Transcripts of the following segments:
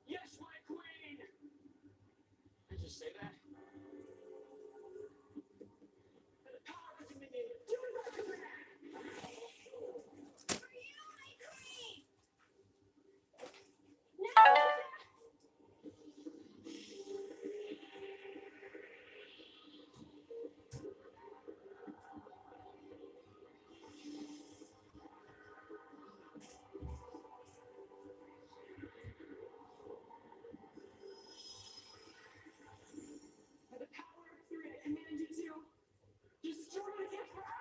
Yes, my queen. Did you say that? The power of dominion. For the power of three, I command you to destroy the gift forever.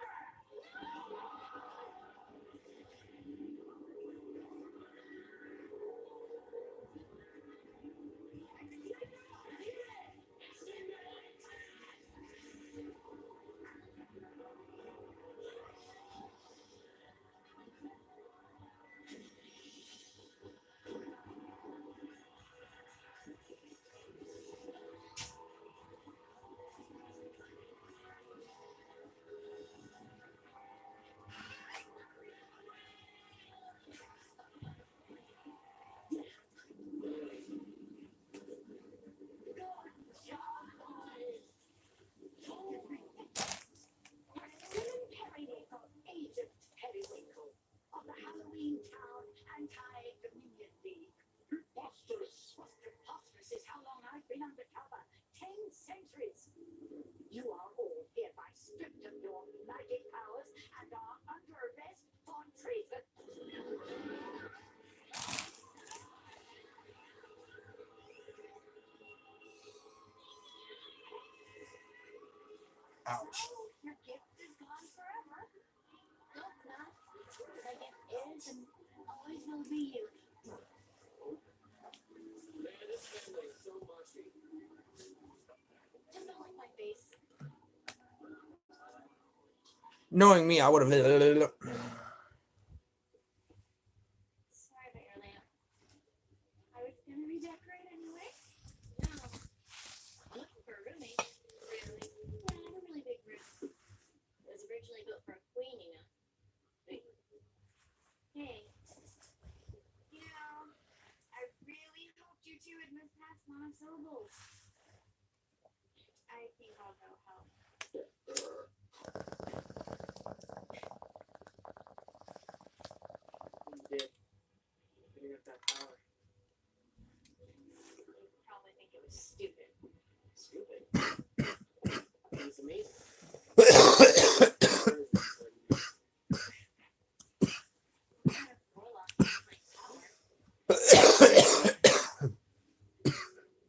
Centuries. You are all hereby stripped of your magic powers and are under arrest for treason. Ouch. Your gift is gone forever. No, it's not. My gift is and always will be you. Man, this family is so mushy. Just don't like my face. Knowing me, I would have. Sorry about your lamp. I was gonna redecorate anyway. No. I'm looking for a roommate. Really? Yeah, I have a really big room. It was originally built for a queen, you know. Hey. You know, I really hoped you two would move past monosyllables. I think I'll go help. You did. Putting up that power. You probably think it was stupid. Stupid. It was amazing. Warlock is my power.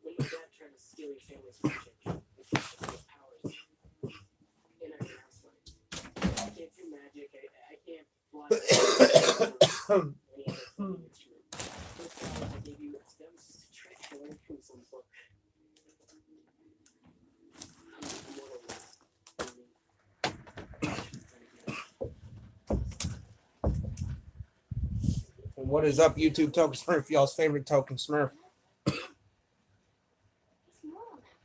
When my dad tried to steal your family's fortune, with powers in our house line. I can't do magic. I can't fly. Any other instrument. Those powers I gave you, that was just a trick I learned from some book. I'm immortal now. What is up, YouTube? TokinSmurf, y'all's favorite TokinSmurf. He's normal now.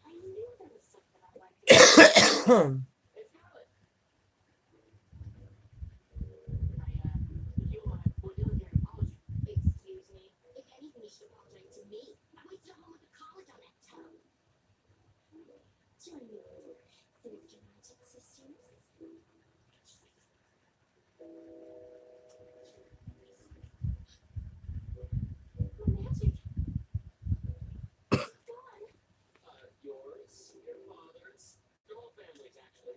I knew there was something I liked. It's valid. You want to do your apology. Excuse me. If anything, you should apologize to me. I went to home with a college on that toe. Join me, sinister magic sisters. My magic. It's gone. Yours, your father's, your whole family's actually.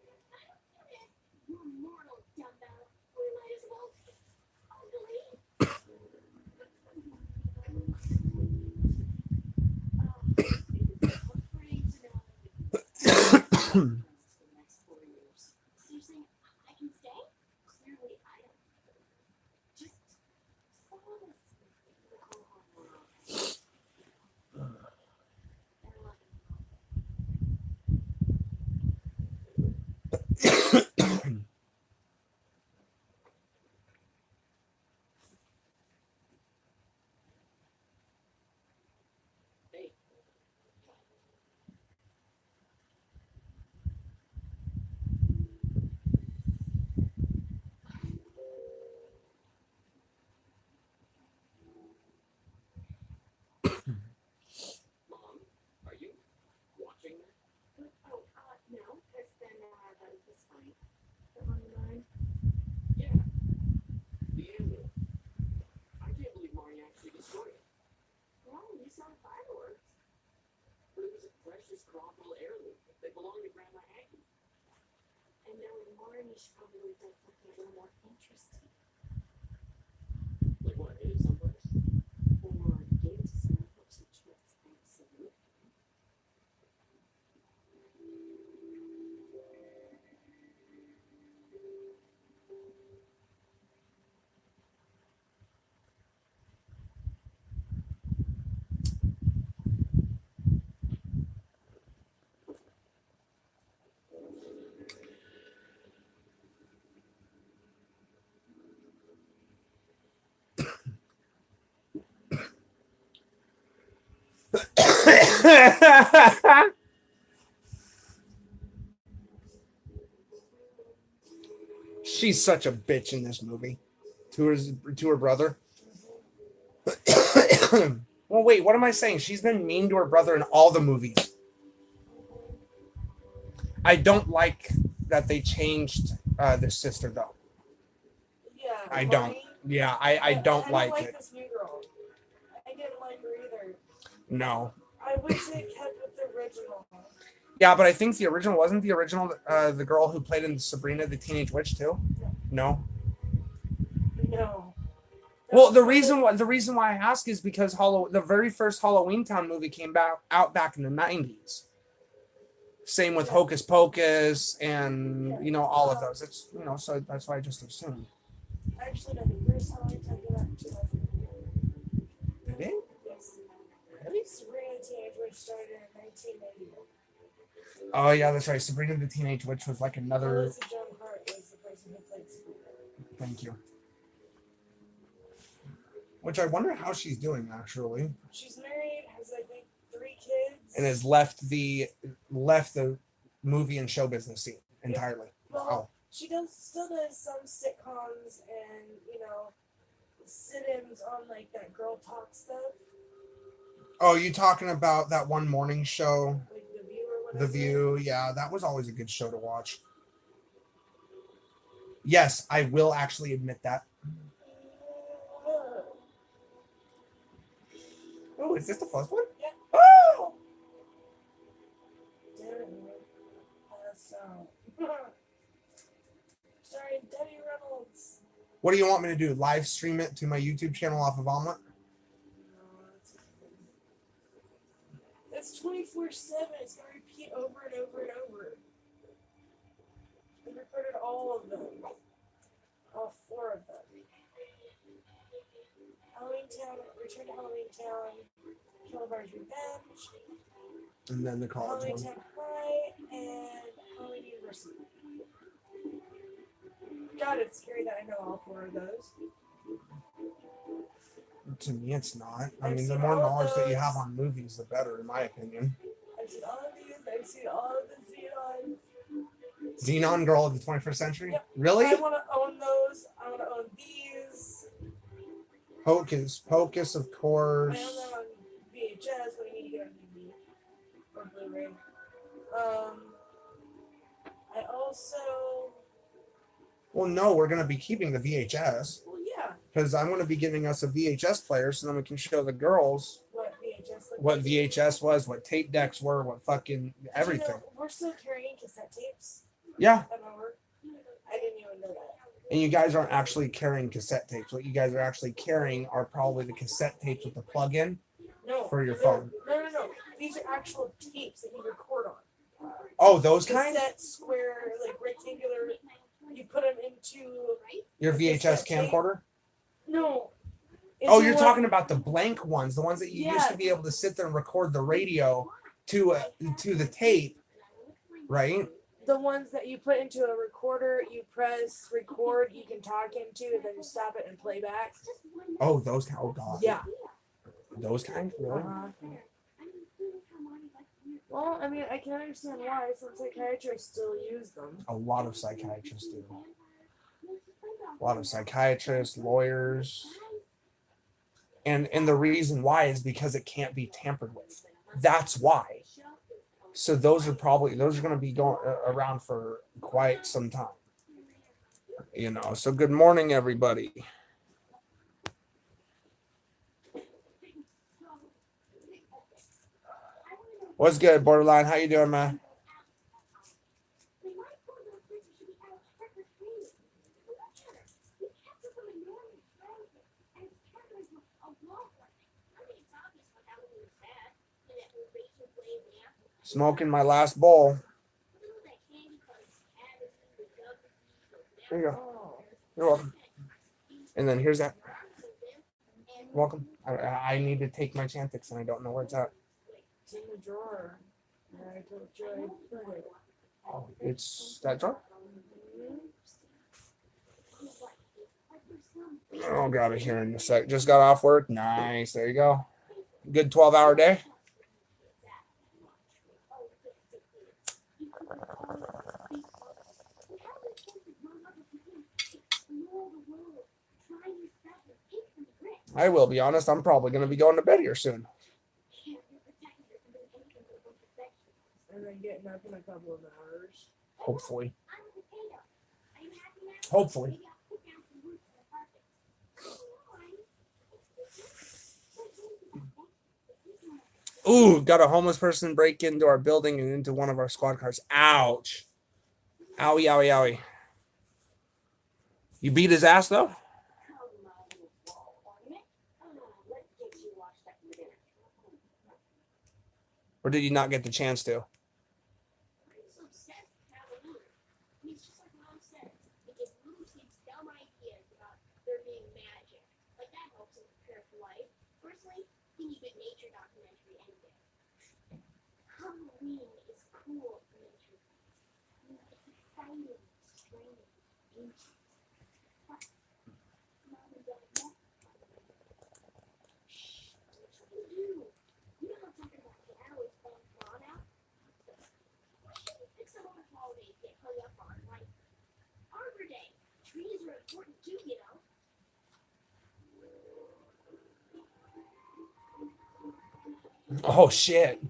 And knowing more, you should probably read that something a little more interesting. Like what? Is someplace? Or give to someone who teach what's absolute. She's such a bitch in this movie. To her brother. Well, wait, what am I saying? She's been mean to her brother in all the movies. I don't like that they changed the sister though. Yeah. I don't. Yeah, I don't like it. This new girl. I didn't like her either. No. I wish they kept with the original. Yeah, but I think the original wasn't the original the girl who played in Sabrina the Teenage Witch too. No. No. Well, the reason why I ask is because the very first Halloween Town movie came out back in the 90s. Same with Hocus Pocus and all of those. It's so that's why I just assumed. Actually, no, the first Halloween Town came out in 2000. Did it? Yes. Really? Sabrina the Teenage Witch started in 1981. Oh yeah, that's right. Sabrina the Teenage Witch was like another. Melissa Joan Hart was the person who played Sabrina. Thank you. Which I wonder how she's doing actually. She's married, has I think 3 kids, And has left the movie and show business scene entirely. Well, Wow. she still does some sitcoms and sit-ins on like that girl talk stuff, Oh, you talking about that one morning show, like The View or whatever. The View? Yeah, that was always a good show to watch. Yes, I will actually admit that. Oh, is this the first one? Yeah. Oh! Sorry, Debbie Reynolds. What do you want me to do? Live stream it to my YouTube channel off of Omelet? It's 24/7. It's gonna repeat over and over and over. We recorded all of them. All 4 of them. Halloween Town, Return to Halloween Town, Killbar's Revenge, And then the college Halloween one. Town High, and Halloween University. God, it's scary that I know all 4 of those. To me, it's not. I I've mean, the seen more all of knowledge that you those. have on movies, the better, in my opinion. I've seen all of these. I've seen all of the Xenons. Xenon Girl of the 21st Century? Yep. Really? I want to own those. I want to own these. Hocus Pocus, of I course. own them on VHS, but I need to get on DVD or Blu-ray. I also. Well, no, we're going to be keeping the VHS Well, yeah. because I'm going to be giving us a VHS player so then we can show the girls What VHS? what VHS was, what tape decks were, what fucking everything. You know, we're still carrying cassette tapes Yeah. at my work. I didn't even know that. And you guys aren't actually carrying cassette tapes. What you guys are actually carrying are probably the cassette tapes with the plug-in No. for your phone. No. These are actual tapes that you record on. Oh, those kind? Cassette, square, like rectangular. You put them into. Your VHS cassette tape. camcorder? No. Oh, Into you're one- talking about the blank ones, the ones that you used Yeah. to be able to sit there and record the radio to the tape, right? The ones that you put into a recorder, you press record, you can talk into, and then you stop it and play back. Oh, those kind. Oh God. Yeah. Those kind. Really? Uh-huh. Well, I mean, I can understand why some psychiatrists still use them. A lot of psychiatrists do. A lot of psychiatrists, lawyers, and the reason why is because it can't be tampered with. That's why. So those are going to be going around for quite some time. So good morning, everybody. What's good, Borderline? How you doing, man? Smoking my last bowl. There you go. Oh, You're welcome. And then here's that. Welcome. I need to take my Chantix and I don't know where it's at. it's in the drawer. And I told you I put it. Oh, it's that drawer? I'll grab it here in a sec. Just got off work. Nice. There you go. Good 12-hour day. I will be honest. I'm probably going to be going to bed here soon. And then getting up in a couple of hours. Hopefully. Hopefully. Ooh, got a homeless person break into our building and into one of our squad cars. Ouch. Owie, owie, owie. You beat his ass, though? Or did you not get the chance to? Halloween is cool for nature. It's exciting, strange, ancient. But Mom and Dad won't. Shh, what should we do? You know I'm talking about the hours playing lawn out? What should we pick some other holidays to get hung up on? Like Arbor Day. Trees are important too, you know. Oh, shit.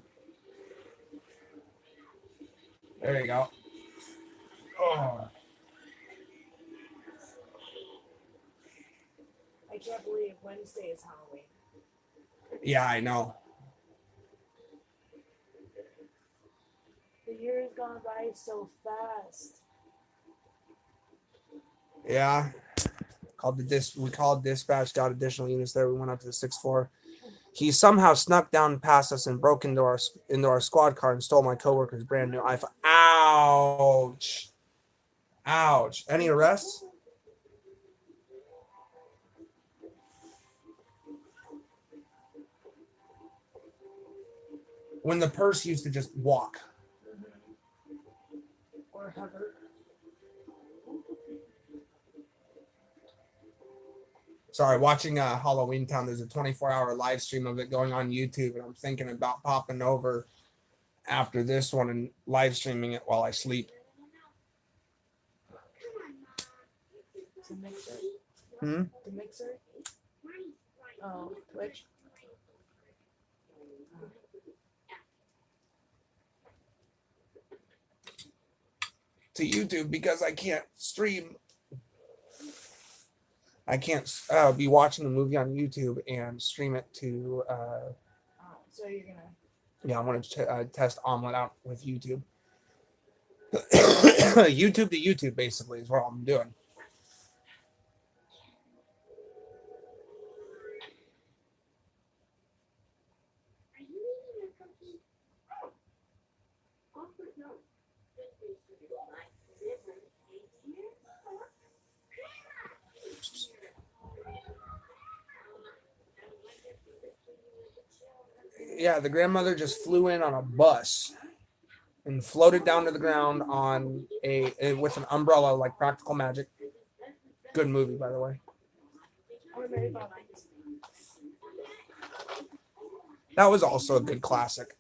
There you go. Oh. I can't believe Wednesday is Halloween. Yeah, I know. The year has gone by so fast. Yeah. We called dispatch, got additional units there. We went up to the 6th floor. He somehow snuck down past us and broke into our squad car and stole my coworker's brand new iPhone. Ouch. Ouch. Any arrests? When the purse used to just walk. Or hover. Sorry, watching Halloween Town. There's a 24-hour live stream of it going on YouTube, and I'm thinking about popping over after this one and live streaming it while I sleep. The mixer. Hmm? The mixer. Oh, Twitch. To YouTube because I can't stream. I can't be watching a movie on YouTube and stream it to. So you're gonna. Yeah, I want to test Omelet out with YouTube. YouTube to YouTube, basically, is what I'm doing. Are you eating a cookie? Oh, no. Yeah, the grandmother just flew in on a bus and floated down to the ground on with an umbrella like Practical Magic. Good movie, by the way. That was also a good classic.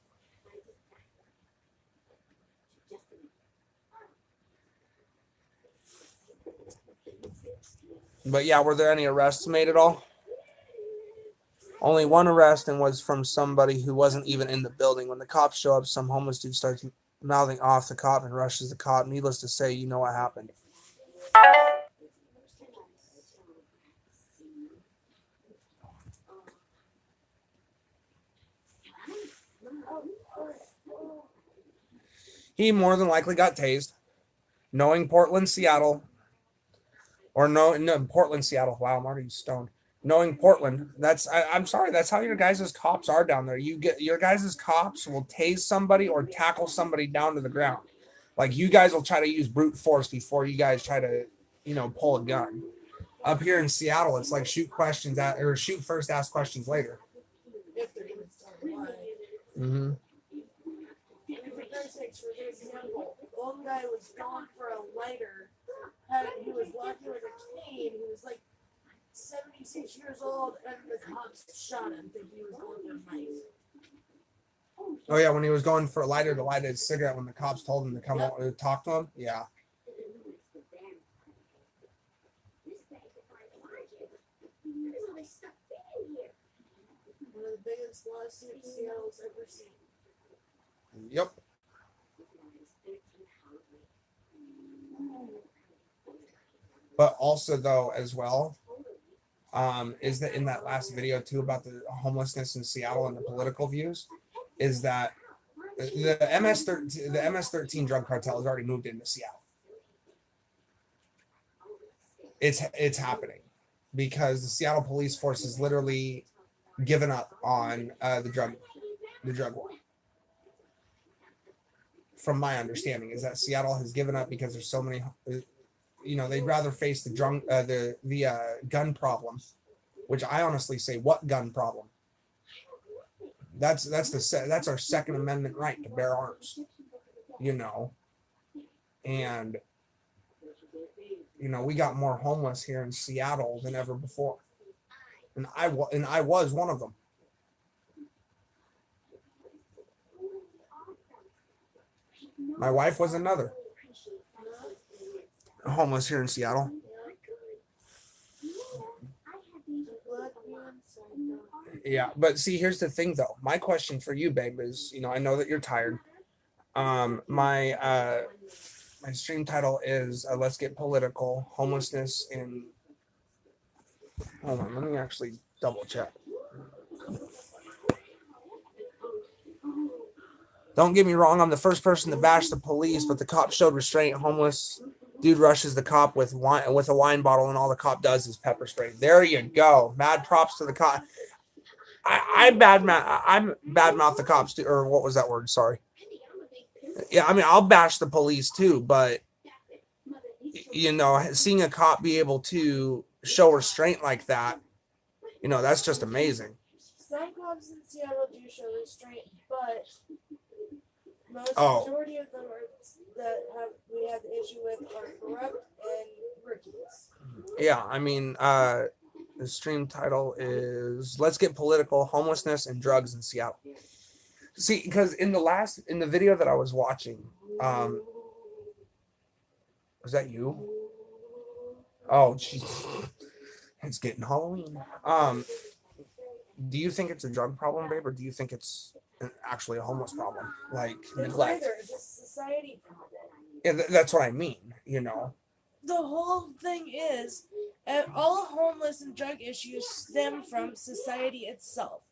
But yeah, were there any arrests made at all? Only one arrest, and was from somebody who wasn't even in the building. When the cops show up, some homeless dude starts mouthing off the cop and rushes the cop. Needless to say, you know what happened. He more than likely got tased. Knowing Portland, Seattle. Or no, Portland, Seattle. Wow, I'm already stoned. knowing Portland, I'm sorry, that's how your guys' cops are down there. You get your guys' cops will tase somebody or tackle somebody down to the ground. Like you guys will try to use brute force before you guys try to, pull a gun. Up here in Seattle, it's like shoot questions at or shoot first, ask questions later. If they're even still alive. Mm-hmm. For Christ's sakes, for example, one guy was going for a lighter. He was walking with a cane. He was like 76 years old, and the cops shot him thinking he was going for a knife. Oh yeah, when he was going for a lighter to light his cigarette, when the cops told him to come over to talk to him, yeah. One of the biggest lawsuits Seattle's ever seen. Yep. But also though, as well, is that in that last video too about the homelessness in Seattle and the political views, is that the MS-13 drug cartel has already moved into Seattle. It's happening because the Seattle police force has literally given up on the drug war. From my understanding, is that Seattle has given up because there's so many. They'd rather face the gun problem, which I honestly say, what gun problem? That's our Second Amendment right to bear arms, and we got more homeless here in Seattle than ever before, and I was one of them. My wife was another homeless here in Seattle. Yeah, but see, here's the thing though. My question for you, babe, is, I know that you're tired. My stream title is Let's Get Political, Homelessness in... Hold on, let me actually double check. Don't get me wrong, I'm the first person to bash the police, but the cop showed restraint. Homeless dude rushes the cop with a wine bottle, and all the cop does is pepper spray. There you go. Mad props to the cop. I'm badmouth the cops too, or what was that word? Sorry. Yeah, I mean, I'll bash the police too, but seeing a cop be able to show restraint like that, that's just amazing. Some cops in Seattle do show restraint, but majority of them we have the issue with are corrupt and rookies. Yeah, I mean, the stream title is Let's Get Political, Homelessness and Drugs in Seattle. See, because in the video that I was watching, was that you? Oh, jeez. It's getting Halloween. Do you think it's a drug problem, babe, or do you think it's actually a homeless problem? Like neglect? It's a society problem. Yeah, that's what I mean, The whole thing is, all homeless and drug issues stem from society itself.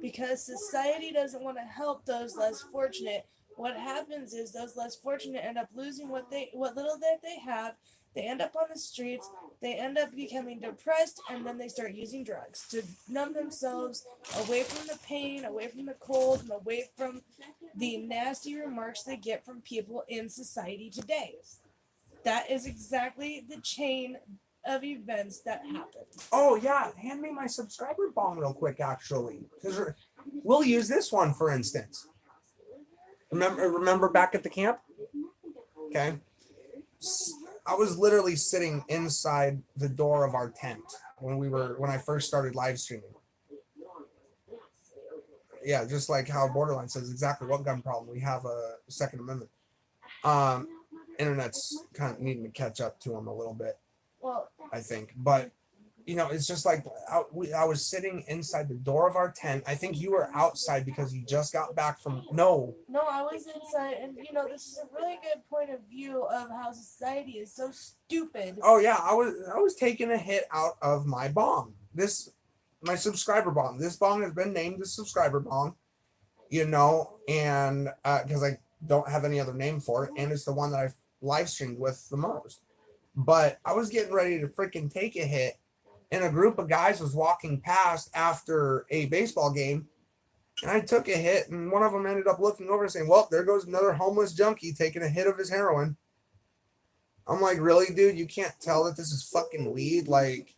Because society doesn't want to help those less fortunate. What happens is those less fortunate end up losing what little that they have. They end up on the streets. They end up becoming depressed, and then they start using drugs to numb themselves away from the pain, away from the cold, and away from the nasty remarks they get from people in society today. That is exactly the chain of events that happen. Oh yeah, hand me my subscriber bomb real quick, actually, because we'll use this one for instance. Remember back at the camp? Okay. I was literally sitting inside the door of our tent when I first started live streaming. Yeah, just like how Borderline says exactly what gun problem. We have a Second Amendment. Internet's kind of needing to catch up to them a little bit, I think. But, it's just like I was sitting inside the door of our tent. I think you were outside because you just got back from... No, I was inside. And, this is a really good point of view of how society is so stupid. Oh, yeah. I was taking a hit out of my bomb. My subscriber bomb. This bomb has been named the subscriber bomb, and because I don't have any other name for it. And it's the one that I've live streamed with the most. But I was getting ready to freaking take a hit, and a group of guys was walking past after a baseball game, and I took a hit, and one of them ended up looking over and saying, well, there goes another homeless junkie taking a hit of his heroin. I'm like, really, dude? You can't tell that this is fucking weed? Like,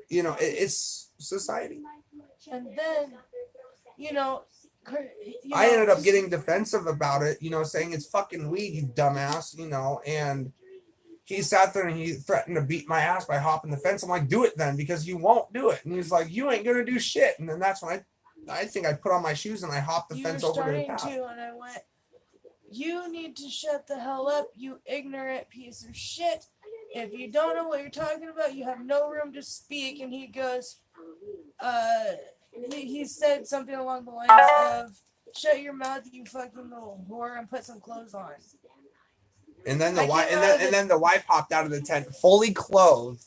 you know, it's society. And then, you know, I ended up getting defensive about it, you know, saying it's fucking weed, you dumbass, you know, and he sat there and he threatened to beat my ass by hopping the fence. I'm like, do it then, because you won't do it. And he's like, you ain't gonna do shit. And then that's when I think I put on my shoes and I hopped the fence over to the path. And I went, you need to shut the hell up, you ignorant piece of shit. If you don't know what you're talking about, you have no room to speak. And he goes, he said something along the lines of, shut your mouth, you fucking little whore, and put some clothes on. And then the wife, and then the wife hopped out of the tent, fully clothed,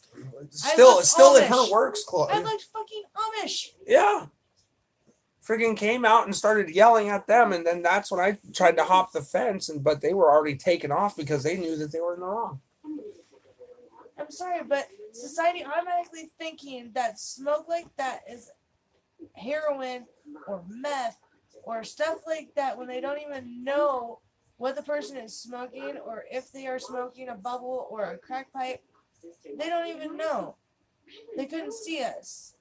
still in her works clothes. I looked fucking Amish. Yeah. Friggin' came out and started yelling at them, and then that's when I tried to hop the fence, but they were already taken off because they knew that they were in the wrong. I'm sorry, but society automatically thinking that smoke like that is heroin or meth or stuff like that when they don't even know what the person is smoking, or if they are smoking a bubble or a crack pipe. They don't even know. They couldn't see us.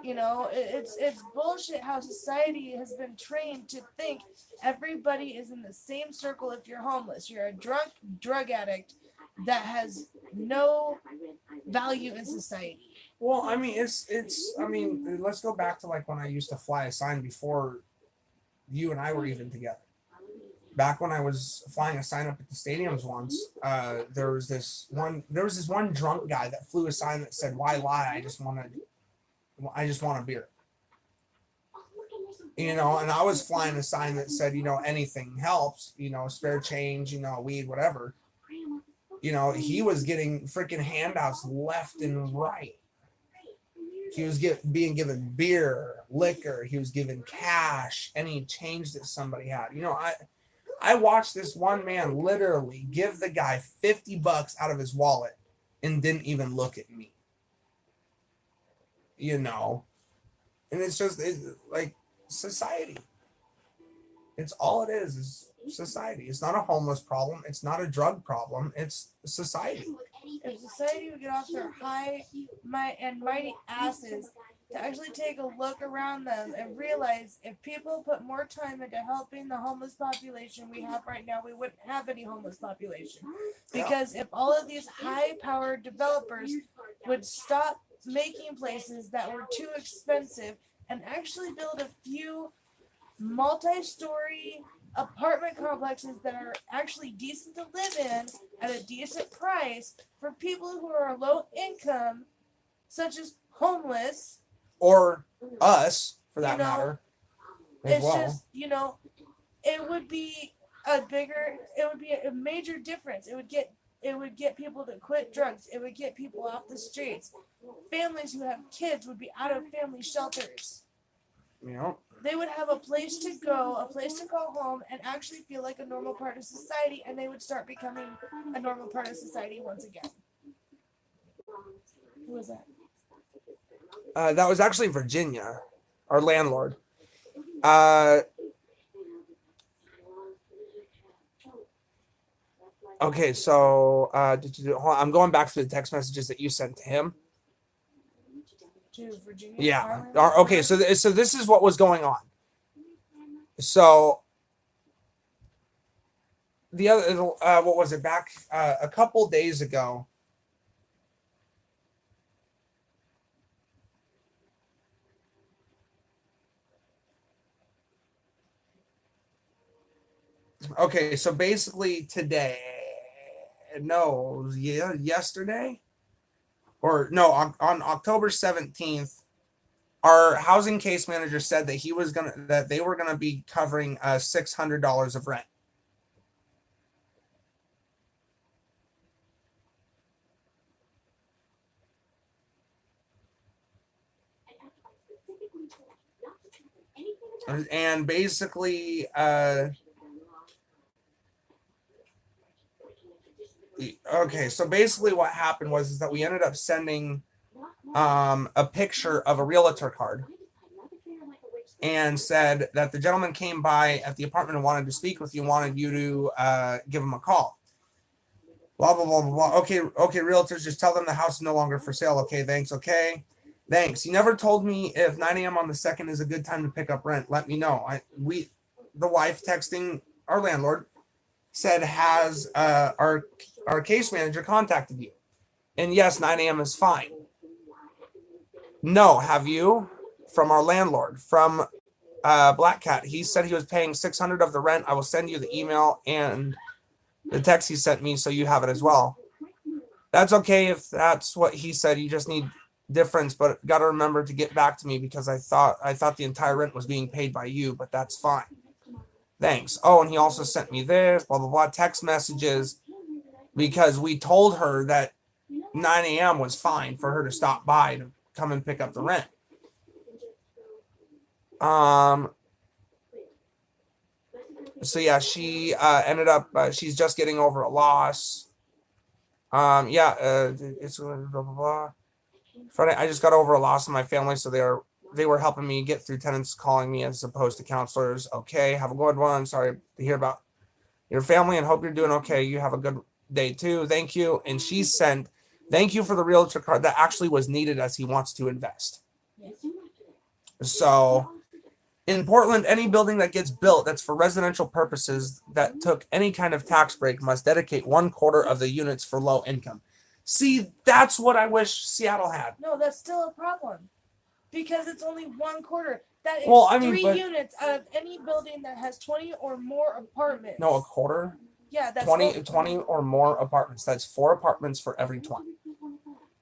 You know, it's bullshit how society has been trained to think everybody is in the same circle. If you're homeless, you're a drug addict that has no value in society. Well, I mean, I mean, let's go back to like when I used to fly a sign before you and I were even together. Back when I was flying a sign up at the stadiums once, there was this one drunk guy that flew a sign that said, "Why lie? I just want a beer." You know, and I was flying a sign that said, you know, anything helps, you know, spare change, you know, weed, whatever. You know, he was getting freaking handouts left and right. He was being given beer, liquor. He was given cash, any change that somebody had. You know, I watched this one man literally give the guy $50 out of his wallet and didn't even look at me. You know, and it's like society. It's all it is society. It's not a homeless problem. It's not a drug problem. It's society. If society would get off their high and mighty asses to actually take a look around them and realize if people put more time into helping the homeless population we have right now, we wouldn't have any homeless population. Because if all of these high-powered developers would stop making places that were too expensive and actually build a few multi-story apartment complexes that are actually decent to live in at a decent price for people who are low income, such as homeless, or us for that matter. It's just, you know, it would be a major difference. It would get people to quit drugs. It would get people off the streets. Families who have kids would be out of family shelters. You know, they would have a place to go, a place to go home, and actually feel like a normal part of society, and they would start becoming a normal part of society once again. Who was that? That was actually Virginia, our landlord. Okay, so I'm going back to the text messages that you sent to him. To Virginia? Yeah. Okay, so this is what was going on. So the other, what was it? Back a couple days ago. Okay, so basically yesterday, or no, on October 17th, our housing case manager said that they were gonna be covering $600 of rent. And basically, okay, so basically what happened was is that we ended up sending a picture of a realtor card and said that the gentleman came by at the apartment and wanted to speak with you, wanted you to give him a call. Blah, blah, blah, blah, blah. Okay, realtors, just tell them the house is no longer for sale. Okay, thanks. Okay, thanks. You never told me if 9 a.m. on the 2nd is a good time to pick up rent. Let me know. The wife texting our landlord said, has our case manager contacted you? And yes, 9 a.m. is fine. No, have you? From our landlord, from Black Cat. He said he was paying $600 of the rent. I will send you the email and the text he sent me so you have it as well. That's okay if that's what he said. You just need difference, but got to remember to get back to me because I thought the entire rent was being paid by you, but that's fine. Thanks. Oh, and he also sent me this, blah, blah, blah, text messages because we told her that 9 a.m. was fine for her to stop by to come and pick up the rent. So yeah, she ended up she's just getting over a loss. It's blah blah blah. Friday, I just got over a loss in my family, so they were helping me get through tenants calling me as opposed to counselors. Okay, have a good one. Sorry to hear about your family and hope you're doing okay. You have a good day too. Thank you. And she sent thank you for the realtor card that actually was needed as he wants to invest. So in Portland, any building that gets built that's for residential purposes that took any kind of tax break must dedicate 1/4 of the units for low income. See, that's what I wish Seattle had. No, that's still a problem because it's only 1/4. That is three units out of any building that has 20 or more apartments. No, a quarter. Yeah, that's 20 or more apartments. That's 4 apartments for every 20.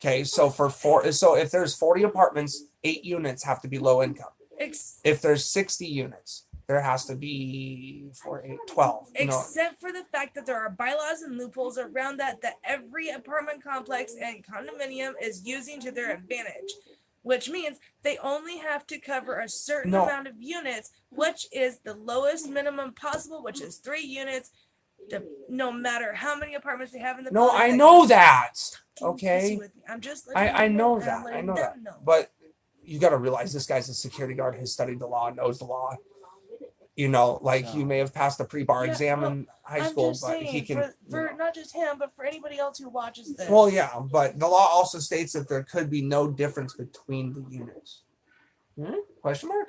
Okay, so if there's 40 apartments, 8 units have to be low income. If there's 60 units, there has to be 4, 8, 12. Except for the fact that there are bylaws and loopholes around that every apartment complex and condominium is using to their advantage, which means they only have to cover a certain amount of units, which is the lowest minimum possible, which is 3 units, no matter how many apartments they have in the building. No, I know that. Okay. I'm just I know that. I know that. But you got to realize this guy's a security guard, has studied the law, knows the law. You may have passed the pre-bar exam in high school, but he can. For not just him, but for anybody else who watches this. Well, yeah, but the law also states that there could be no difference between the units. Question mark?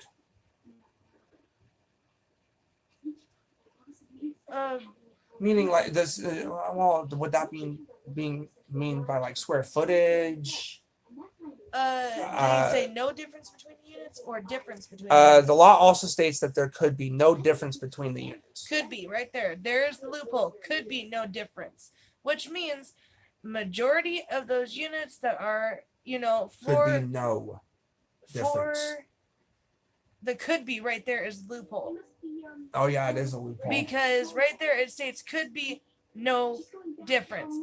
Meaning like this? Would that mean by like square footage? Did he say no difference between the units or difference between the units? The law also states that there could be no difference between the units. Could be, right there. There's the loophole. Could be no difference. Which means majority of those units that are, could be no difference. The could be right there is loophole. Oh yeah, it is a loophole. Because right there it states could be no difference.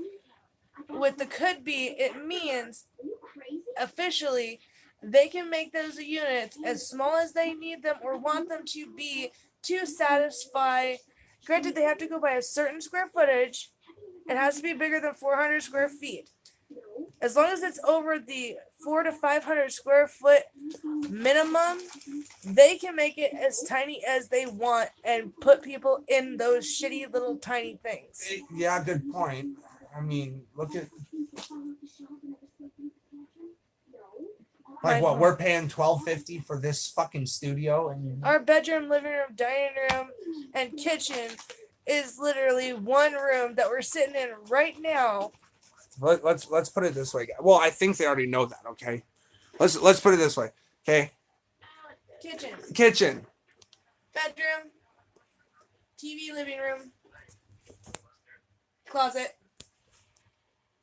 With the could be, it means officially they can make those units as small as they need them or want them to be to satisfy. Granted, they have to go by a certain square footage. It has to be bigger than 400 square feet. As long as it's over the 400 to 500 square foot minimum, they can make it as tiny as they want and put people in those shitty little tiny things. Yeah, good point. I mean, look at what we're paying $1,250 for this fucking studio, and our bedroom, living room, dining room, and kitchen is literally one room that we're sitting in right now. Let's put it this way. Well, I think they already know that. Okay, let's put it this way. Okay. Kitchen. Bedroom. TV, living room. Closet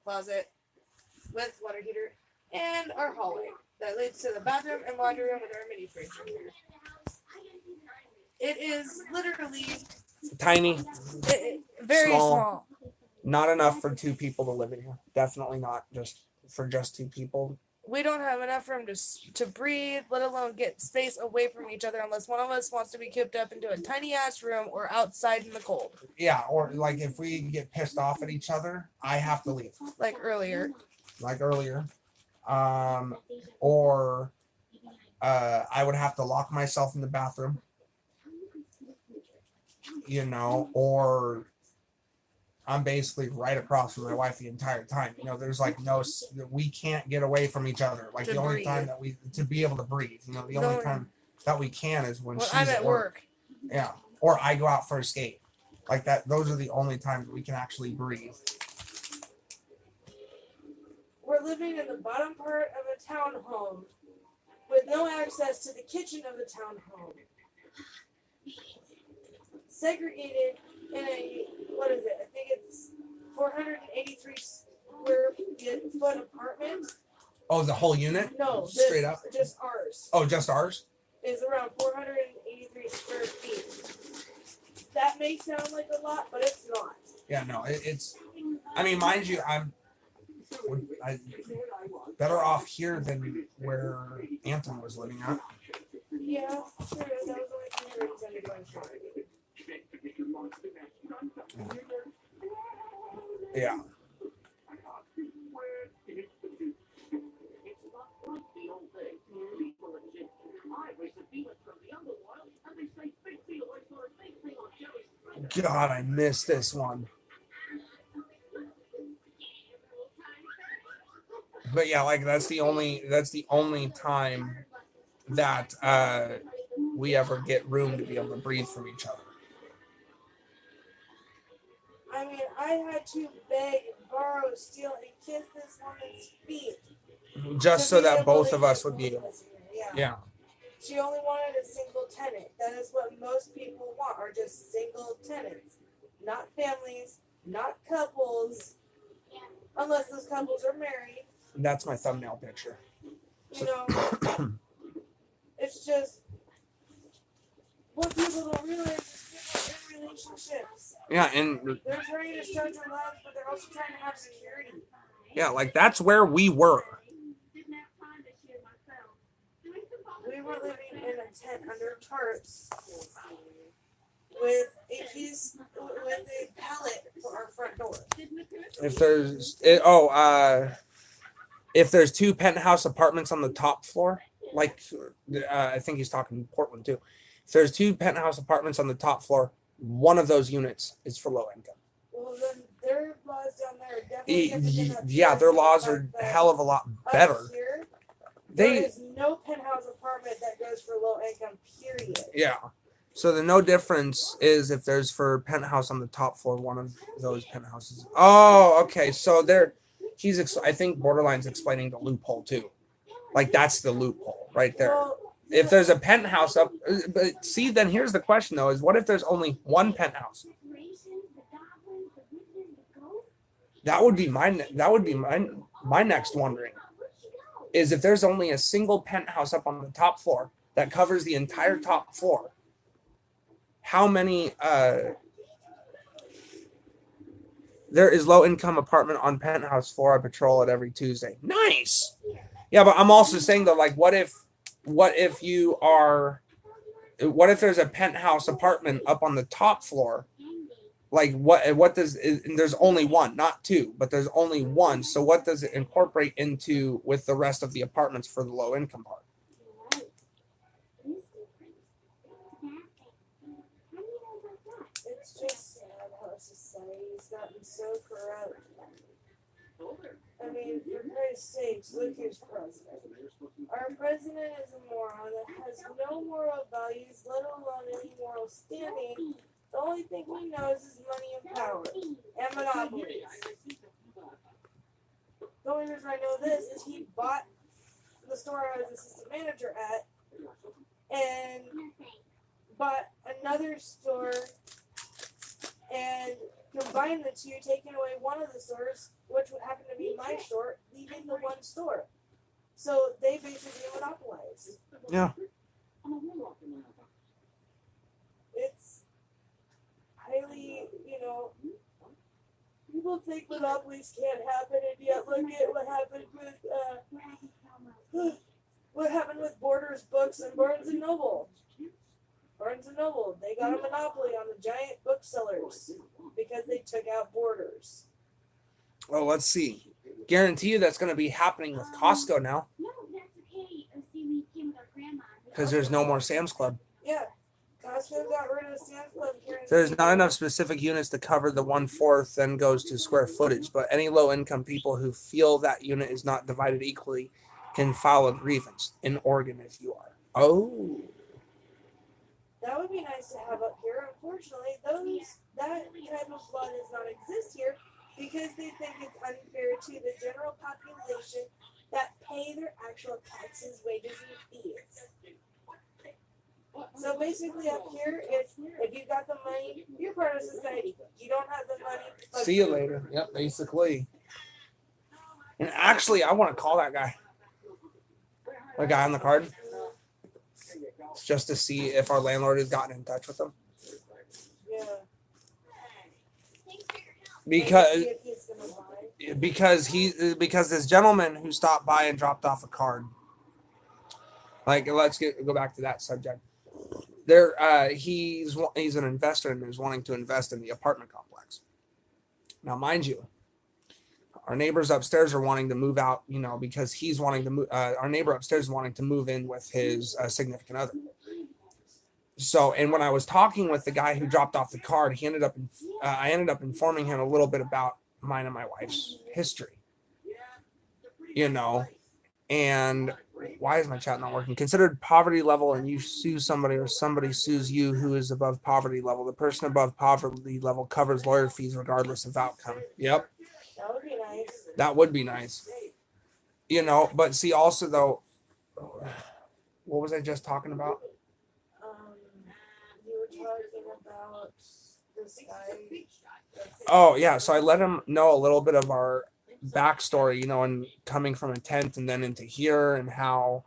with water heater, and our hallway that leads to the bathroom and laundry room with our mini fridge in here. It is literally tiny, very small. Not enough for 2 people to live in here. Definitely not just for 2 people. we don't have enough room to breathe, let alone get space away from each other unless one of us wants to be cooped up into a tiny ass room or outside in the cold. Yeah, or like if we get pissed off at each other, I have to leave. Like earlier. Like earlier. Or I would have to lock myself in the bathroom. You know, or I'm basically right across from my wife the entire time. You know, there's like we can't get away from each other. Like To the only breathe. time that to be able to breathe. You know, the only time that we can is when she's I'm at work. Yeah, or I go out for a skate. Like that. Those are the only times we can actually breathe. We're living in the bottom part of a townhome with no access to the kitchen of the townhome. Segregated in a, what is it? I think it's 483 square foot apartment. Oh, the whole unit? No, straight up. Just ours. Oh, just ours? Is around 483 square feet. That may sound like a lot, but it's not. Yeah, no, it's. I mean, mind you, I'm better off here than where Anthony was living at. Yeah, sure. That was only 375 square feet. Yeah. God, I missed this one. But yeah, like that's the only time that we ever get room to be able to breathe from each other. I mean, I had to beg, borrow, steal, and kiss this woman's feet. Just so that both of us would be able. Yeah. She only wanted a single tenant. That is what most people want, are just single tenants. Not families, not couples. Unless those couples are married. That's my thumbnail picture. You know, it's just what people don't realize is people in relationships. Yeah, and They're trying to start their lives, but they're also trying to have security. Yeah, like that's where we were. We were living in a tent under tarps with a pallet for our front door. If there's two penthouse apartments on the top floor, like I think he's talking Portland too. If there's two penthouse apartments on the top floor, one of those units is for low income. Well, then their laws down there are definitely different than Yeah, their laws are a hell of a lot better. Here, there is no penthouse apartment that goes for low income, period. Yeah. So the no difference is if there's for penthouse on the top floor, one of those penthouses. Oh, okay. So I think Borderline's explaining the loophole too. Like that's the loophole right there. Well, if there's a penthouse up, but see, then here's the question though: is what if there's only one penthouse? That would be my next wondering. Is if there's only a single penthouse up on the top floor that covers the entire top floor, how many there is low income apartment on penthouse floor. I patrol it every Tuesday. Nice. Yeah, but I'm also saying though, like what if there's a penthouse apartment up on the top floor? Like what does there's only one, not two, but there's only one. So what does it incorporate into with the rest of the apartments for the low income part? It's just sad how society's gotten so corrupt. I mean, for Christ's sakes, look who's president. Our president is a moron that has no moral values, let alone any moral standing. The only thing he knows is money and power and monopolies. The only reason I know this is he bought the store I was assistant manager at and bought another store and combined the two, taking away one of the stores, which would happen to be my store, leaving the one store. So they basically monopolize. Yeah. It's highly, people think monopolies can't happen, and yet look at what happened with What happened with Borders Books and Barnes and Noble? Barnes and Noble, they got a monopoly on the giant booksellers because they took out Borders. Well, let's see. Guarantee you that's going to be happening with Costco now No, that's okay. See, we came with our grandma. because there's no more Sam's Club. Yeah, Costco got rid of Sam's Club here. There's not enough specific units to cover the 1/4 then goes to square footage, but any low income people who feel that unit is not divided equally can file a grievance in Oregon if you are. Oh. That would be nice to have up here. Unfortunately, that type of law does not exist here because they think it's unfair to the general population that pay their actual taxes, wages, and fees. So basically up here, it's if you got the money, you're part of society. You don't have the money. See you later. Yep, basically. And actually, I want to call that guy. The guy on the card. Just to see if our landlord has gotten in touch with him. Yeah. Because this gentleman who stopped by and dropped off a card. Like, let's go back to that subject. He's an investor and is wanting to invest in the apartment complex. Now, mind you, our neighbors upstairs are wanting to move out, because he's wanting to move. Our neighbor upstairs is wanting to move in with his significant other. So, and when I was talking with the guy who dropped off the card, I ended up informing him a little bit about mine and my wife's history. And why is my chat not working? Considered poverty level, and you sue somebody or somebody sues you who is above poverty level. The person above poverty level covers lawyer fees regardless of outcome. Yep. That would be nice. That would be nice. But see, also though, what was I just talking about? You were talking about this guy. Oh yeah, so I let him know a little bit of our backstory, and coming from a tent and then into here, and how,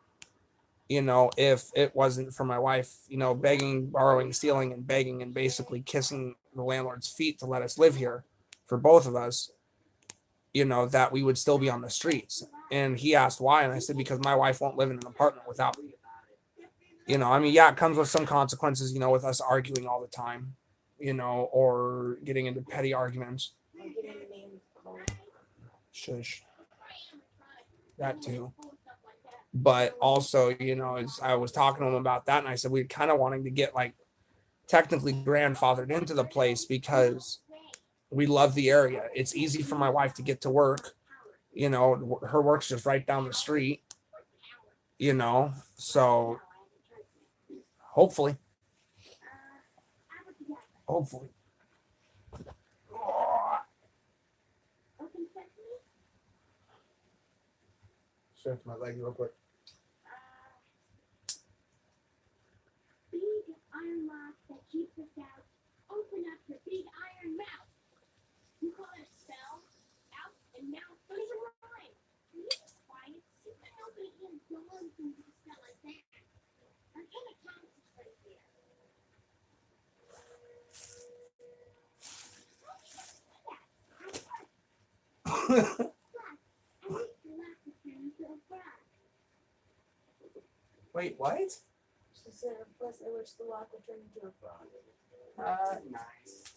if it wasn't for my wife, begging, borrowing, stealing, and begging, and basically kissing the landlord's feet to let us live here for both of us, that we would still be on the streets. And he asked why, and I said, because my wife won't live in an apartment without me. Yeah, it comes with some consequences, with us arguing all the time, or getting into petty arguments. Shush. That too. But also, I was talking to him about that, and I said we're kind of wanting to get technically grandfathered into the place because we love the area. It's easy for my wife to get to work. Her work's just right down the street. So hopefully. Stretch my leg real quick. Big iron lock that keeps us out. Open up your big iron mouth. You call it a spell? Out and mouth. Those are mine. You just quiet. Nobody can go on through a spell like that. I'm kind of concentrate there. Wait, what? She said, plus I wish the lock would turn into a frog. Nice.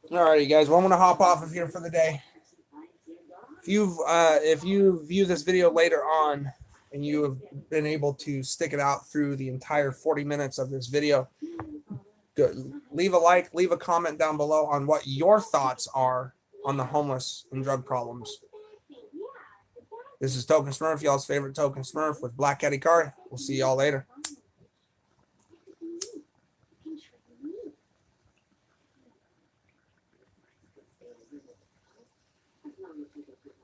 Alrighty, guys. Well, I'm gonna hop off of here for the day. If you view this video later on and you have been able to stick it out through the entire 40 minutes of this video, good. leave a like, leave a comment down below on what your thoughts are on the homeless and drug problems. This is TokinSmurf, y'all's favorite TokinSmurf with Black Eddie Card. We'll see y'all later. As long as you can